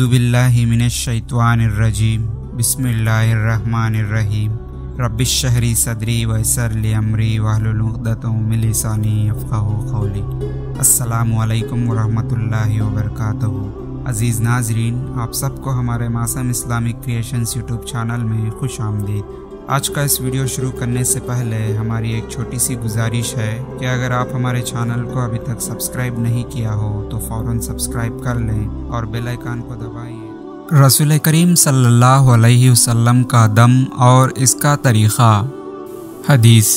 अऊज़ु बिल्लाहि मिनश्शैत्वानिर्रजीम बिस्मिल्लाहिर्रहमानिर्रहीम रब्बिश्शहरी सदरी वयस्सिर ली अमरी वहलुल उक़दतम मिन लिसानी यफ़क़हू क़ौली। अस्सलामु अलैकुम वरहमतुल्लाहि वबरकातुहू। अज़ीज़ नाज़रीन, आप सबको हमारे मासूम इस्लामिक क्रिएशंस यूट्यूब चैनल में खुश आमदीद। आज का इस वीडियो शुरू करने से पहले हमारी एक छोटी सी गुजारिश है कि अगर आप हमारे चैनल को अभी तक सब्सक्राइब नहीं किया हो तो फ़ौरन सब्सक्राइब कर लें और बेल आइकन को दबाइए। रसूल करीम सल्लल्लाहु अलैहि वसल्लम का दम और इसका तरीक़ा। हदीस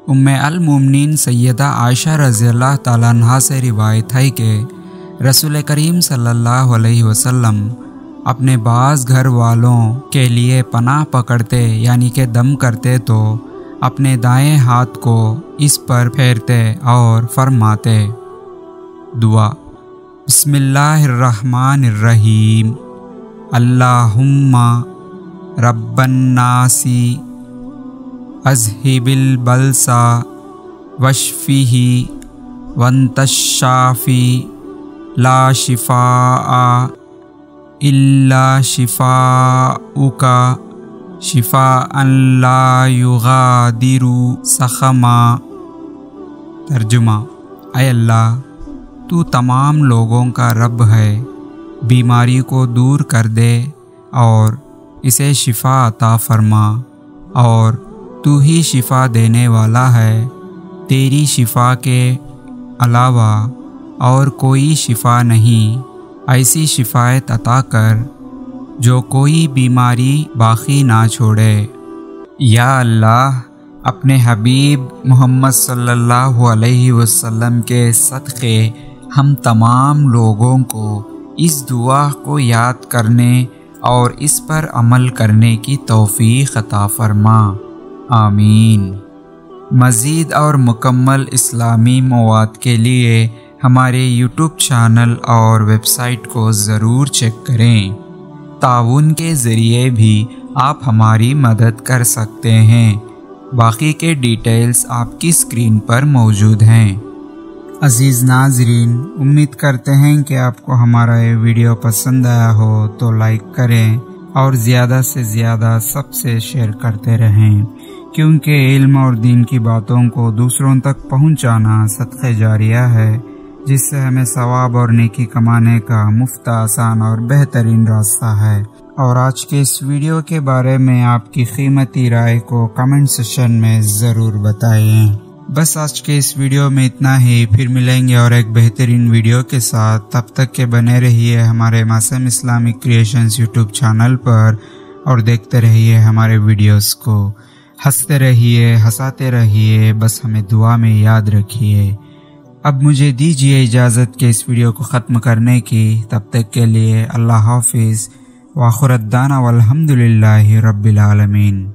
उम्मे अल मोमिनीन सैयदा आयशा रज़ियल्लाहु ताला अन्हा से रिवायत है कि रसूल करीम सल्लल्लाहु अलैहि वसल्लम अपने बाज़ घर वालों के लिए पनाह पकड़ते यानी कि दम करते तो अपने दाएं हाथ को इस पर फेरते और फरमाते, दुआ बिस्मिल्लाहिर्रहमानिर्रहीम अल्लाहुम्मा रब्बन्नासी अज़हिबिल बलसा वश्फिही वंतश्शाफ़ी ला शिफ़ाआ इल्ला शिफ़ाउका शिफ़ाअन ला युगादिरु सख़मा। तर्जुमा, ऐ अल्लाह, तू तमाम लोगों का रब है, बीमारी को दूर कर दे और इसे शिफ़ा अता फरमा, और तू ही शिफ़ा देने वाला है, तेरी शिफ़ा के अलावा और कोई शिफ़ा नहीं। ऐसी शिफायत अता कर जो कोई बीमारी बाकी ना छोड़े। या अल्लाह, अपने हबीब मोहम्मद सल्लल्लाहु अलैहि वसल्लम के सदक़े हम तमाम लोगों को इस दुआ को याद करने और इस पर अमल करने की तौफ़ीक़ अता फ़रमा। आमीन। मज़ीद और मुकम्मल इस्लामी मवाद के लिए हमारे यूट्यूब चैनल और वेबसाइट को ज़रूर चेक करें। ताउन के ज़रिए भी आप हमारी मदद कर सकते हैं। बाकी के डिटेल्स आपकी स्क्रीन पर मौजूद हैं। अज़ीज़ नाज़रीन, उम्मीद करते हैं कि आपको हमारा ये वीडियो पसंद आया हो तो लाइक करें और ज़्यादा से ज़्यादा सबसे शेयर करते रहें, क्योंकि इल्म और दीन की बातों को दूसरों तक पहुँचाना सदक़े जारिया है, जिससे हमें सवाब और नेकी कमाने का मुफ्त, आसान और बेहतरीन रास्ता है। और आज के इस वीडियो के बारे में आपकी कीमती राय को कमेंट सेक्शन में ज़रूर बताइए। बस आज के इस वीडियो में इतना ही, फिर मिलेंगे और एक बेहतरीन वीडियो के साथ। तब तक के बने रहिए हमारे मासूम इस्लामिक क्रिएशंस यूट्यूब चैनल पर और देखते रहिए हमारे वीडियोस को। हंसते रहिए, हंसाते रहिए, बस हमें दुआ में याद रखिए। अब मुझे दीजिए इजाज़त के इस वीडियो को ख़त्म करने की। तब तक के लिए अल्लाह हाफ़िज़ व आखिर दाना वल्हम्दुलिल्लाहि रब्बिल आलमीन।